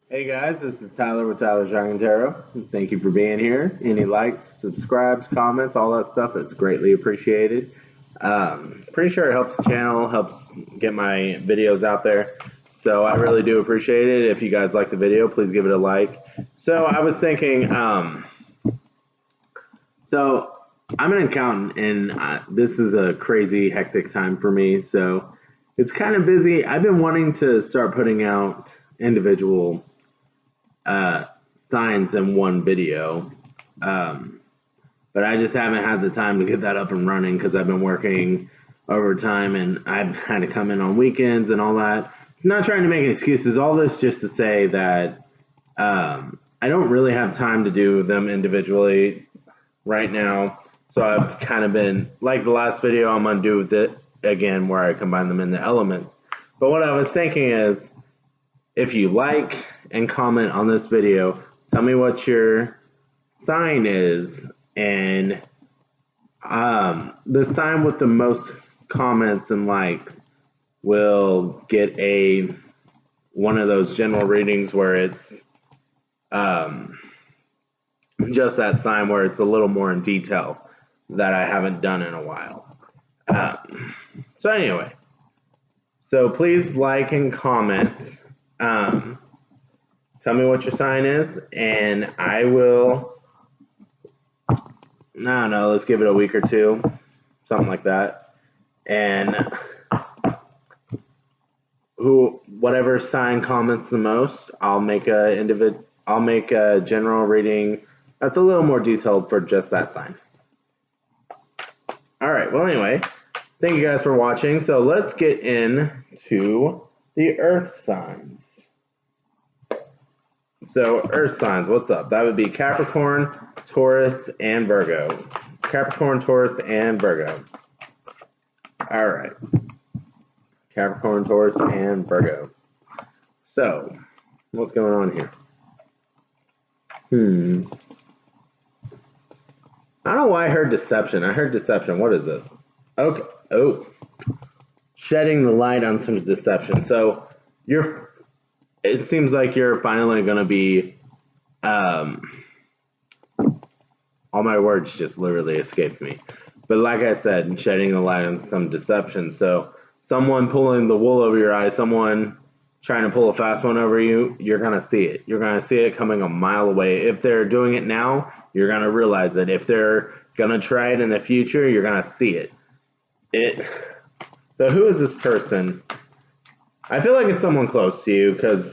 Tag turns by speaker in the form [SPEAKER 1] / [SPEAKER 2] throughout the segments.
[SPEAKER 1] Hey guys, this is Tyler with Tyler's Dragon Tarot. Thank you for being here. Any likes, subscribes, comments, all that stuff is greatly appreciated. Pretty sure it helps the channel, helps get my videos out there. So I really do appreciate it. If you guys like the video, please give it a like. So I was thinking, so I'm an accountant and this is a crazy hectic time for me. So it's kind of busy. I've been wanting to start putting out individual signs in one video. But I just haven't had the time to get that up and running because I've been working overtime and I've had to come in on weekends and all that. I'm not trying to make excuses. All this just to say that I don't really have time to do them individually right now. So I've kind of been, like the last video, I'm going to do with it again where I combine them in the elements. But what I was thinking is, if you like and comment on this video, tell me what your sign is, and the sign with the most comments and likes will get one of those general readings where it's just that sign where it's a little more in detail that I haven't done in a while. So anyway, so please like and comment. Tell me what your sign is, and I will. No, let's give it a week or two, something like that. And whatever sign comments the most, I'll make a general reading that's a little more detailed for just that sign. All right. Well, anyway, thank you guys for watching. So let's get into the Earth signs. So Earth signs, what's up? That would be Capricorn, Taurus, and Virgo. Capricorn, Taurus, and Virgo. All right. Capricorn, Taurus, and Virgo. So, what's going on here? I don't know why I heard deception. I heard deception. What is this? Okay. Oh. Shedding the light on some deception. So, it seems like you're finally going to be, all my words just literally escaped me. But like I said, shedding the light on some deception. So someone pulling the wool over your eyes, someone trying to pull a fast one over you, you're going to see it. You're going to see it coming a mile away. If they're doing it now, you're going to realize it. If they're going to try it in the future, you're going to see it. So who is this person? I feel like it's someone close to you because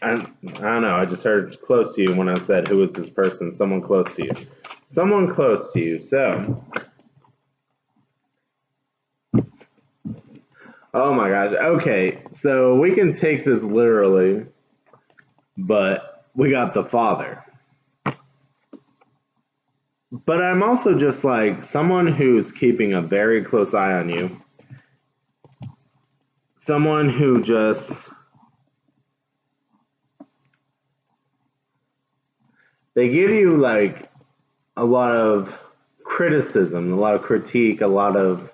[SPEAKER 1] I don't know. I just heard close to you when I said who is this person? Someone close to you. Someone close to you. So, oh my gosh. Okay, so we can take this literally, but we got the Father. But I'm also just like someone who's keeping a very close eye on you. Someone who just they give you like a lot of criticism, a lot of critique, a lot of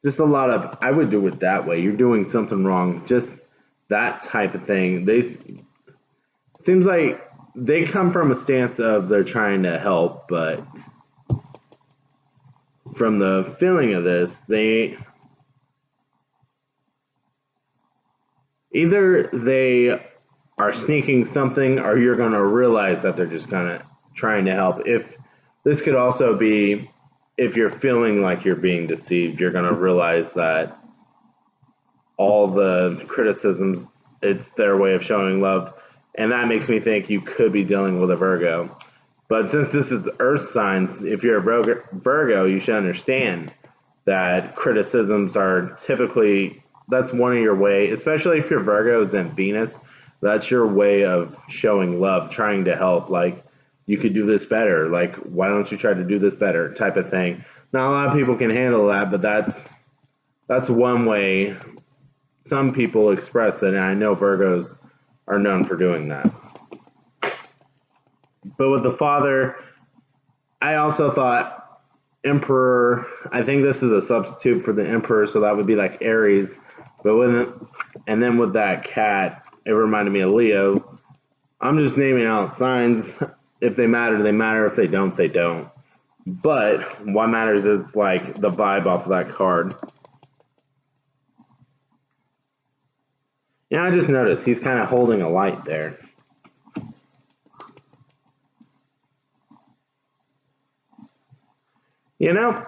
[SPEAKER 1] just a lot of I would do it that way. You're doing something wrong. Just that type of thing. Seems like they come from a stance of they're trying to help, but from the feeling of this, either they are sneaking something or you're going to realize that they're just kind of trying to help. If this could also be if you're feeling like you're being deceived, you're going to realize that all the criticisms, it's their way of showing love. And that makes me think you could be dealing with a Virgo. But since this is Earth signs, if you're a Virgo, you should understand that criticisms are typically, that's one of your way, especially if your Virgo is in Venus, that's your way of showing love, trying to help. Like, you could do this better. Like, why don't you try to do this better type of thing. Not a lot of people can handle that, but that's one way some people express it, and I know Virgos are known for doing that. But with the Father, I also thought Emperor, I think this is a substitute for the Emperor, so that would be like Aries. But and then with that cat, it reminded me of Leo. I'm just naming out signs. If they matter, they matter. If they don't, they don't. But what matters is like the vibe off of that card. Yeah, I just noticed he's kind of holding a light there. You know,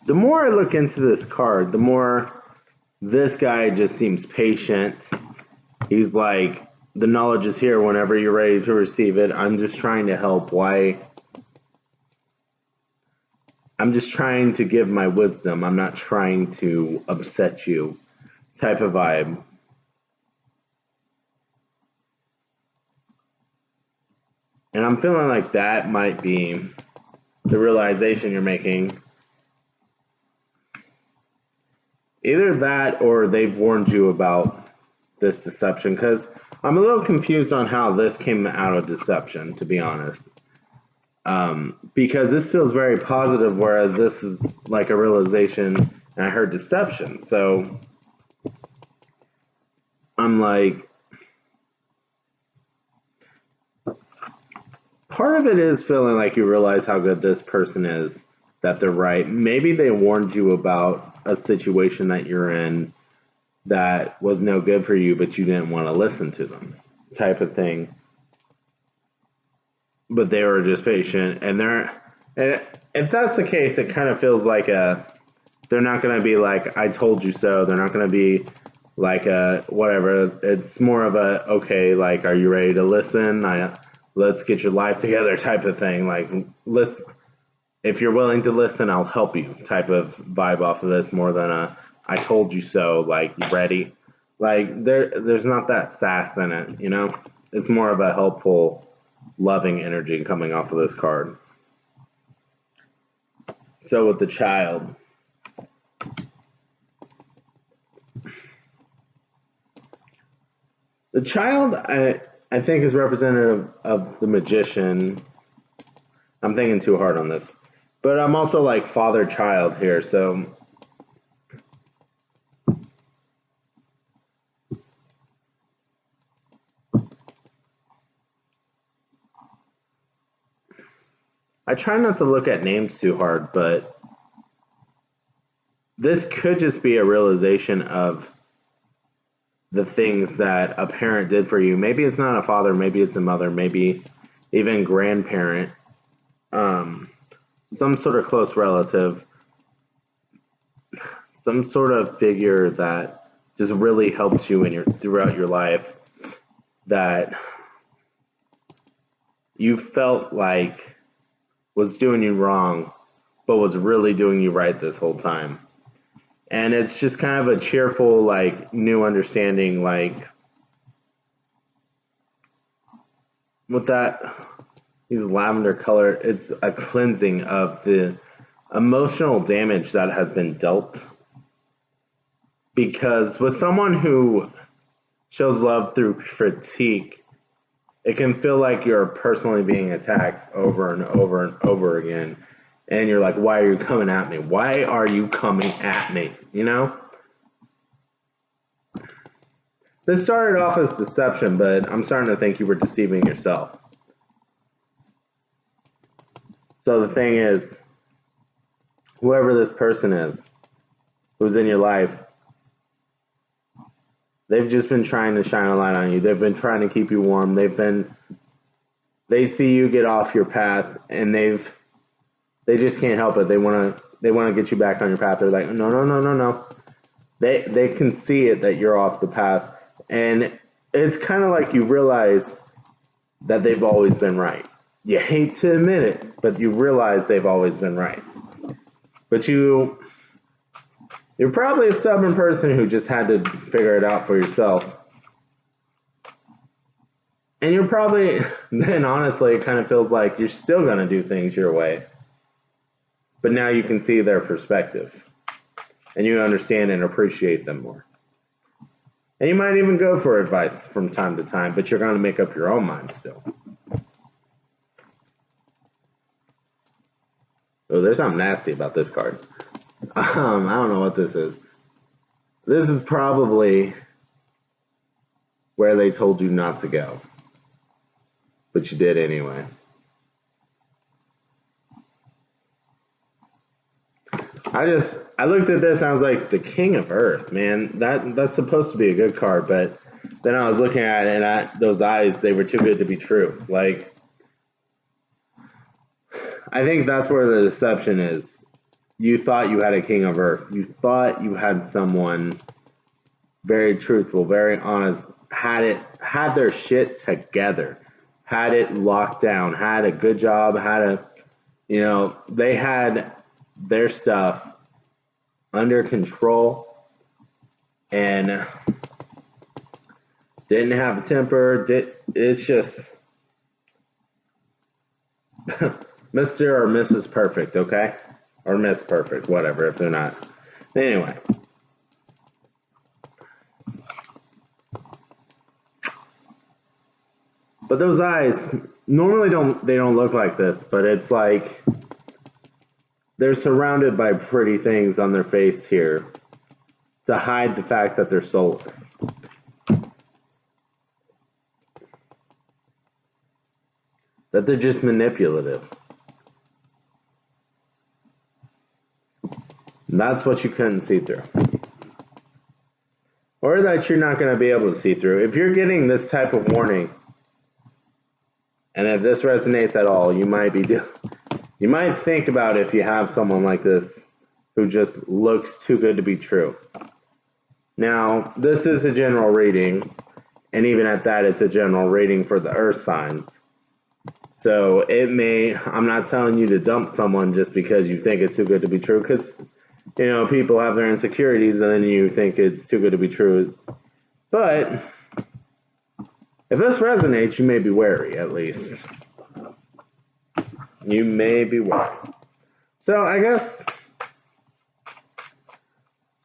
[SPEAKER 1] the more I look into this card, the more this guy just seems patient. He's like, the knowledge is here whenever you're ready to receive it. I'm just trying to help. Why? I'm just trying to give my wisdom. I'm not trying to upset you type of vibe. And I'm feeling like that might be the realization you're making. Either that or they've warned you about this deception, because I'm a little confused on how this came out of deception, to be honest. Because this feels very positive, whereas this is like a realization, and I heard deception. So I'm like, part of it is feeling like you realize how good this person is, that they're right. Maybe they warned you about a situation that you're in that was no good for you, but you didn't want to listen to them, type of thing. But they were just patient, and if that's the case, it kind of feels like they're not going to be like, I told you so. They're not going to be like a whatever. It's more of a, okay, like, are you ready to listen? Let's get your life together type of thing. Like, listen, if you're willing to listen, I'll help you type of vibe off of this, more than a, I told you so, like, you ready? Like, there's not that sass in it, you know? It's more of a helpful, loving energy coming off of this card. So with the child, the child, I think, is representative of the magician. I'm thinking too hard on this, but I'm also like father-child here, so I try not to look at names too hard, but this could just be a realization of the things that a parent did for you. Maybe it's not a father, maybe it's a mother, maybe even grandparent, some sort of close relative, some sort of figure that just really helped you throughout your life, that you felt like was doing you wrong, but was really doing you right this whole time. And it's just kind of a cheerful, like, new understanding, like, with that, these lavender color, it's a cleansing of the emotional damage that has been dealt. Because with someone who shows love through critique, it can feel like you're personally being attacked over and over and over again. And you're like, why are you coming at me? Why are you coming at me? You know? This started off as deception, but I'm starting to think you were deceiving yourself. So the thing is, whoever this person is who's in your life, they've just been trying to shine a light on you. They've been trying to keep you warm. They see you get off your path, and they just can't help it. They want to get you back on your path. They're like, no, no, no, no, no. They can see it that you're off the path, and it's kind of like you realize that they've always been right. You hate to admit it, but you realize they've always been right. But you're probably a stubborn person who just had to figure it out for yourself. And you're probably, then honestly, it kind of feels like you're still going to do things your way. But now you can see their perspective. And you understand and appreciate them more. And you might even go for advice from time to time, but you're going to make up your own mind still. Oh, there's something nasty about this card. I don't know what this is. This is probably where they told you not to go, but you did anyway. I looked at this and I was like, the King of Earth, man. That's supposed to be a good card, but then I was looking at it and those eyes, they were too good to be true. Like, I think that's where the deception is. You thought you had a King of Earth. You thought you had someone very truthful, very honest, had their shit together, had it locked down, had a good job, they had their stuff under control and didn't have a temper. It's just Mr. or Mrs. Perfect, okay? Or Miss Perfect, whatever, if they're not. Anyway. But those eyes normally don't look like this, but it's like they're surrounded by pretty things on their face here to hide the fact that they're soulless. That they're just manipulative. And that's what you couldn't see through. Or that you're not going to be able to see through. If you're getting this type of warning, and if this resonates at all, you might think about if you have someone like this who just looks too good to be true. Now, this is a general reading, and even at that, it's a general reading for the earth signs. So I'm not telling you to dump someone just because you think it's too good to be true, because, people have their insecurities, and then you think it's too good to be true. But if this resonates, you may be wary, at least. You may be wary. So I guess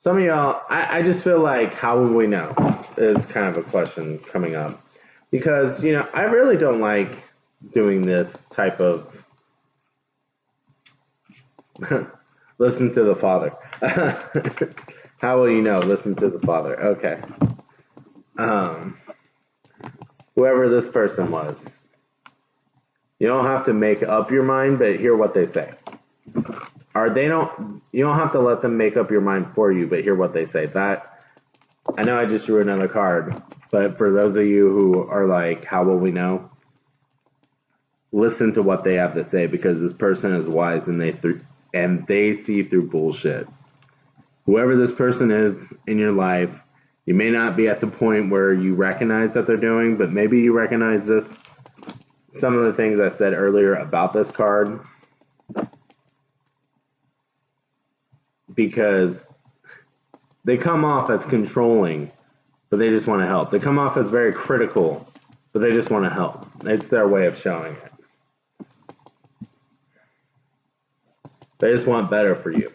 [SPEAKER 1] some of y'all, I just feel like, how will we know? Is kind of a question coming up. Because, I really don't like doing this type of listen to the Father. How will you know? Listen to the Father. Okay. Whoever this person was. You don't have to make up your mind, but hear what they say. You don't have to let them make up your mind for you, but hear what they say. I know I just drew another card, but for those of you who are like, how will we know? Listen to what they have to say, because this person is wise and they see through bullshit. Whoever this person is in your life, you may not be at the point where you recognize that they're doing, but maybe you recognize this. Some of the things I said earlier about this card, because they come off as controlling, but they just want to help. They come off as very critical, but they just want to help. It's their way of showing it. They just want better for you.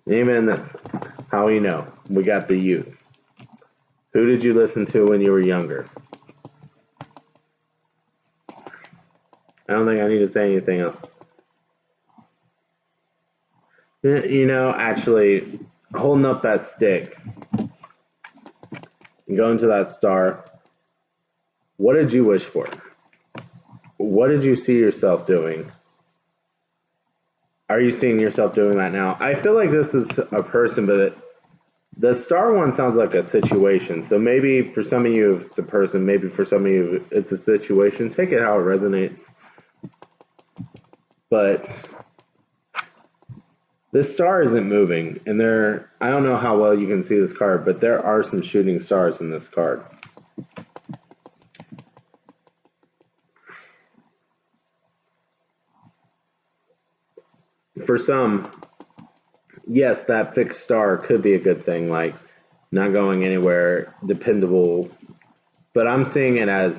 [SPEAKER 1] Even in this, how you know? We got the youth. Who did you listen to when you were younger? I don't think I need to say anything else. Actually, holding up that stick and going to that star, what did you wish for? What did you see yourself doing? Are you seeing yourself doing that now? I feel like this is a person, but the star one sounds like a situation. So maybe for some of you it's a person, maybe for some of you it's a situation. Take it how it resonates. But this star isn't moving, and I don't know how well you can see this card, but there are some shooting stars in this card. For some, yes, that fixed star could be a good thing, like not going anywhere, dependable. But I'm seeing it as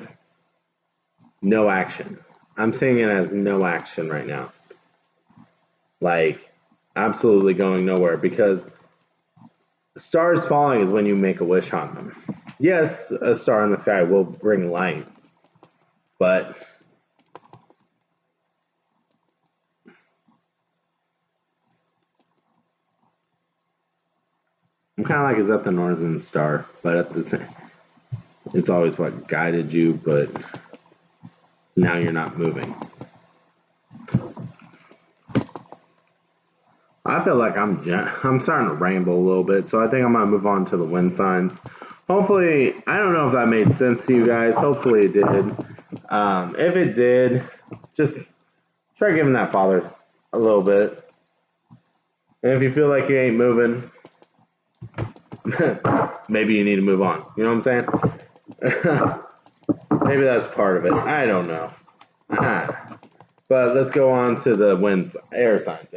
[SPEAKER 1] no action. I'm seeing it as no action right now. Like, absolutely going nowhere, because stars falling is when you make a wish on them. yes, a star in the sky will bring light, but I'm kind of like, is that the northern star? But at the same, it's always what guided you, but now you're not moving. I feel like I'm starting to ramble a little bit, so I think I'm gonna move on to the wind signs. Hopefully, I don't know if that made sense to you guys. Hopefully it did. If it did, just try giving that father a little bit. And if you feel like you ain't moving, maybe you need to move on. You know what I'm saying? Maybe that's part of it. I don't know. But let's go on to the wind, air signs.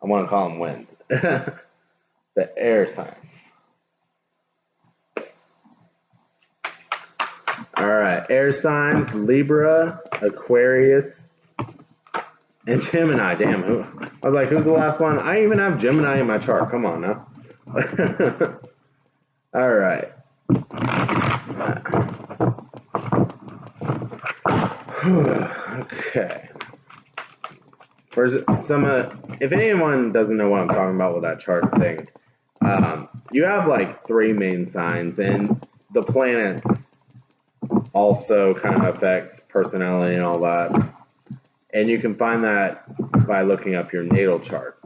[SPEAKER 1] I want to call them wind. The air signs. All right, air signs: Libra, Aquarius, and Gemini. Damn, I was like, who's the last one? I even have Gemini in my chart. Come on now. All right. Okay. For some, if anyone doesn't know what I'm talking about with that chart thing, you have like 3 main signs, and the planets also kind of affect personality and all that. And you can find that by looking up your natal chart.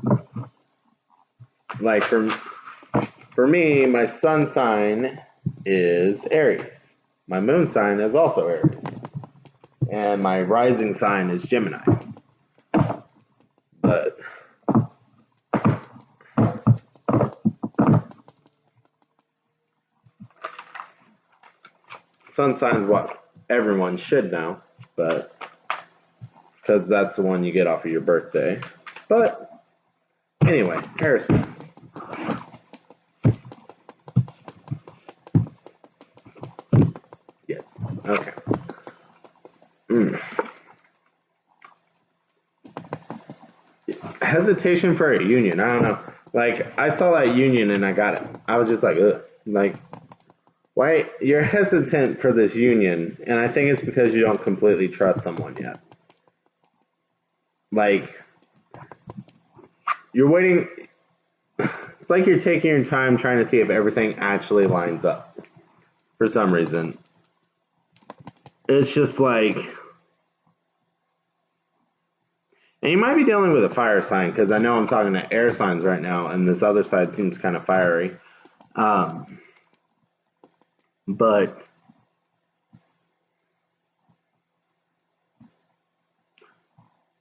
[SPEAKER 1] Like for me, my sun sign is Aries. My moon sign is also Aries. And my rising sign is Gemini. But sun sign is what everyone should know, but because that's the one you get off of your birthday. But anyway, air signs. Yes. Okay. Hesitation for a union. I don't know. Like, I saw that union and I got it. I was just like, ugh. Like, why? You're hesitant for this union, and I think it's because you don't completely trust someone yet. Like, you're waiting. It's like you're taking your time trying to see if everything actually lines up for some reason. It's just like, and you might be dealing with a fire sign, because I know I'm talking to air signs right now, and this other side seems kind of fiery. But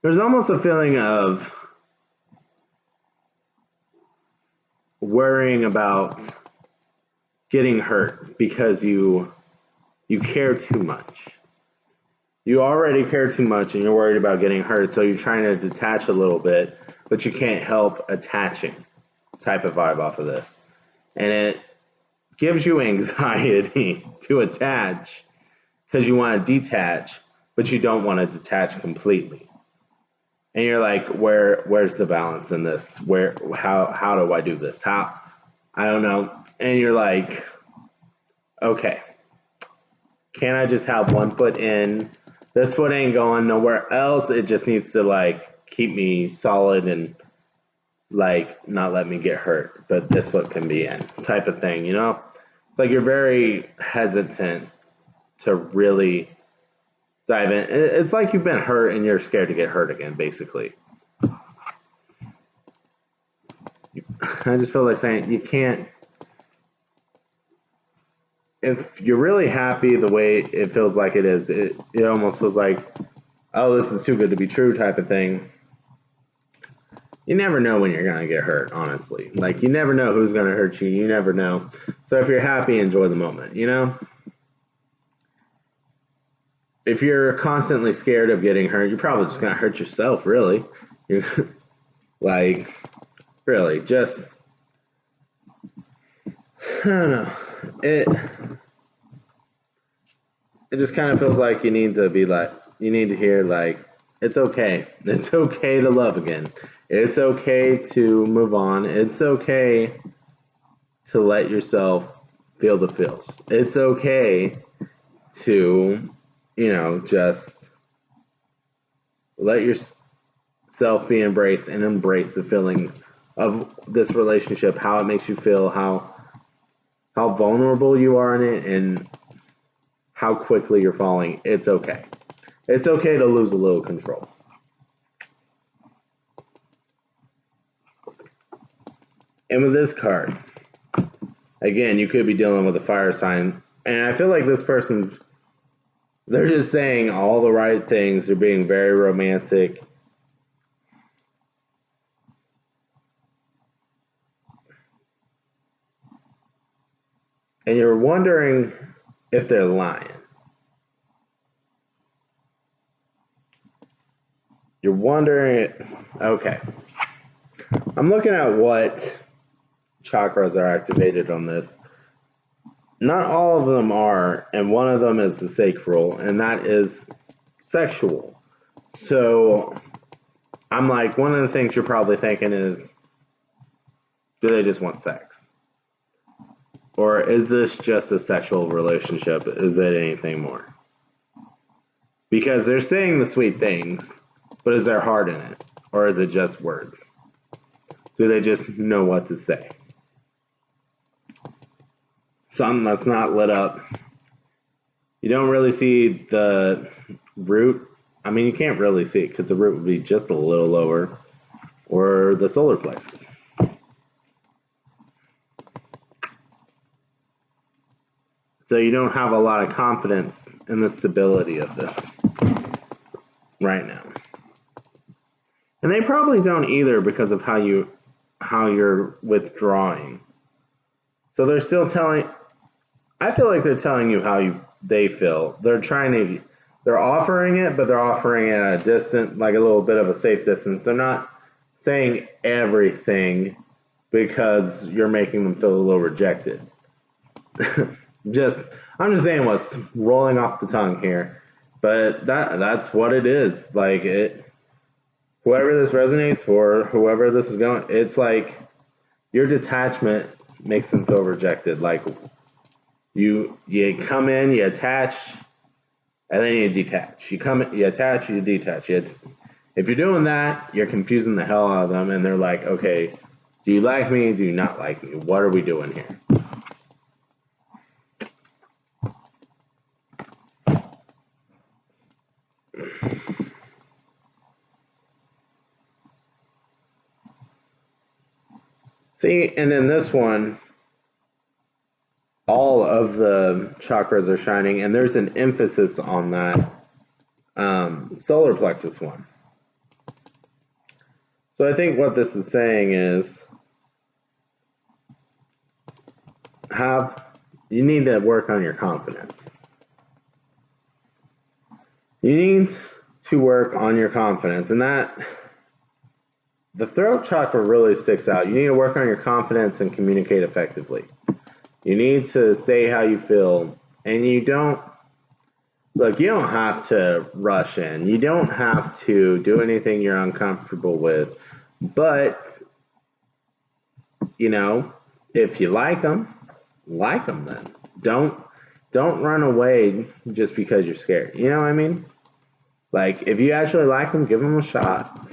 [SPEAKER 1] there's almost a feeling of worrying about getting hurt because you care too much. You already care too much and you're worried about getting hurt, so you're trying to detach a little bit, but you can't help attaching type of vibe off of this. And it gives you anxiety to attach because you want to detach, but you don't want to detach completely. And you're like, where's the balance in this? How do I do this? How? I don't know. And you're like, okay, can I just have one foot in? This foot ain't going nowhere else. It just needs to like keep me solid and like not let me get hurt, but this foot can be in, type of thing, you know? It's like you're very hesitant to really dive in. It's like you've been hurt and you're scared to get hurt again, basically. I just feel like saying you can't. If you're really happy the way it feels like it is, it almost feels like, oh, this is too good to be true type of thing. You never know when you're going to get hurt, honestly. Like, you never know who's going to hurt you. You never know. So if you're happy, enjoy the moment, you know? If you're constantly scared of getting hurt, you're probably just going to hurt yourself, really. You're, like, really, just, I don't know. It just kind of feels like you need to be like, you need to hear, like, it's okay. It's okay to love again. It's okay to move on. It's okay to let yourself feel the feels. It's okay to, just let yourself be embraced and embrace the feeling of this relationship, how it makes you feel, how vulnerable you are in it, and how quickly you're falling. It's okay. It's okay to lose a little control. And with this card, again, you could be dealing with a fire sign. And I feel like this person's, they're just saying all the right things. They're being very romantic. And you're wondering if they're lying. You're wondering, okay. I'm looking at what chakras are activated on this. Not all of them are, and one of them is the sacral, and that is sexual. So I'm like, one of the things you're probably thinking is, do they just want sex? Or is this just a sexual relationship? Is it anything more? Because they're saying the sweet things, but is there heart in it? Or is it just words? Do they just know what to say? Something that's not lit up. You don't really see the root. I mean, you can't really see it because the root would be just a little lower, or the solar plexus. So you don't have a lot of confidence in the stability of this right now. And they probably don't either because of how you're withdrawing. So they're still telling, I feel like they're telling you how they feel. They're offering it, but they're offering it at a distance, like a little bit of a safe distance. They're not saying everything because you're making them feel a little rejected. I'm just saying what's rolling off the tongue here, but that's what it is. Like whoever this resonates for, whoever this is going, it's like your detachment makes them feel rejected. Like you come in, you attach, and then you detach. You attach, you detach. If you're doing that, you're confusing the hell out of them, and they're like, okay, do you like me? Do you not like me? What are we doing here? See, and then this one, all of the chakras are shining, and there's an emphasis on that solar plexus one. So I think what this is saying is you need to work on your confidence. You need to work on your confidence, and that the throat chakra really sticks out. You need to work on your confidence and communicate effectively. You need to say how you feel, and you don't have to rush in. You don't have to do anything you're uncomfortable with. But, if you like them then. Don't run away just because you're scared. You know what I mean? Like, if you actually like them, give them a shot.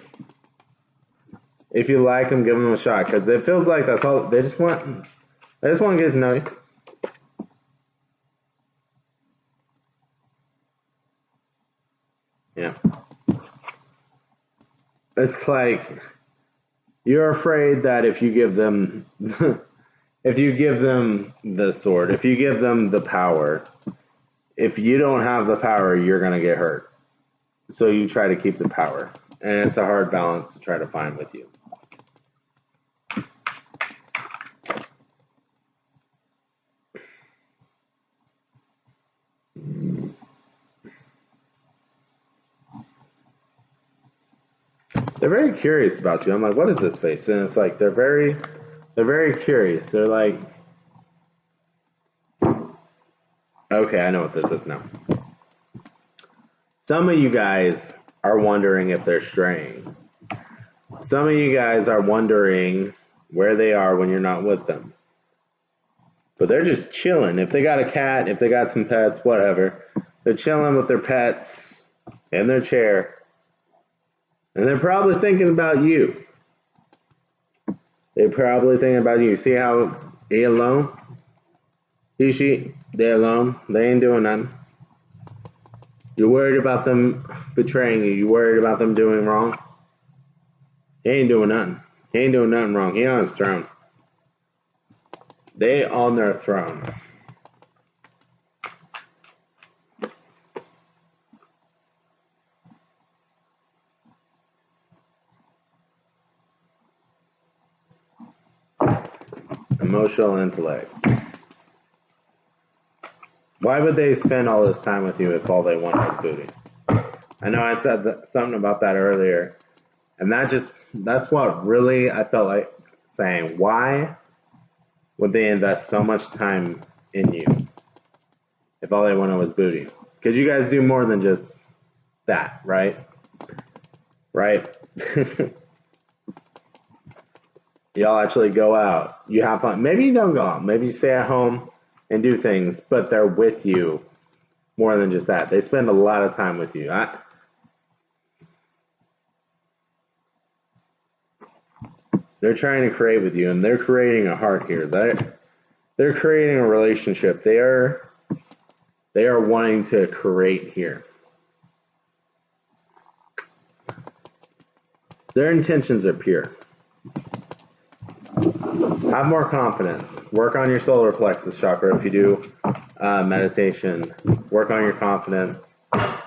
[SPEAKER 1] If you like them, give them a shot. Because it feels like that's all, they just want to get to know you. Yeah. It's like you're afraid that if you give them the sword, if you give them the power, if you don't have the power, you're going to get hurt. So you try to keep the power. And it's a hard balance to try to find with you. They're very curious about you. I'm like, what is this face? And it's like they're very curious. They're like, okay, I know what this is now. Some of you guys are wondering if they're straying. Some of you guys are wondering where they are when you're not with them. But they're just chilling. If they got a cat, if they got some pets, whatever, they're chilling with their pets in their chair. And they're probably thinking about you. They're probably thinking about you. See how he alone? She, they alone. They ain't doing nothing. You're worried about them betraying you. You're worried about them doing wrong. He ain't doing nothing. He ain't doing nothing wrong. He on his throne. They on their throne. Emotional intellect. Why would they spend all this time with you if all they want is booty? I know I said something about that earlier, and that's what really I felt like saying. Why would they invest so much time in you if all they wanted was booty? Because you guys do more than just that, right? Right? Y'all actually go out. You have fun. Maybe you don't go out. Maybe you stay at home and do things, but they're with you more than just that. They spend a lot of time with you. They're trying to create with you, and they're creating a heart here. They're creating a relationship. They are wanting to create here. Their intentions are pure. Have more confidence. Work on your solar plexus chakra if you do meditation. Work on your confidence. Try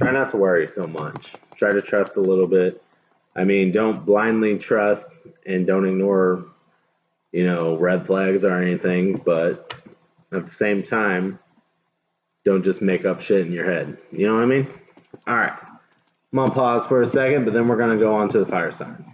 [SPEAKER 1] not to worry so much. Try to trust a little bit. I mean, don't blindly trust and don't ignore, red flags or anything, but at the same time, don't just make up shit in your head. You know what I mean? All right. I'm going to pause for a second, but then we're going to go on to the fire signs.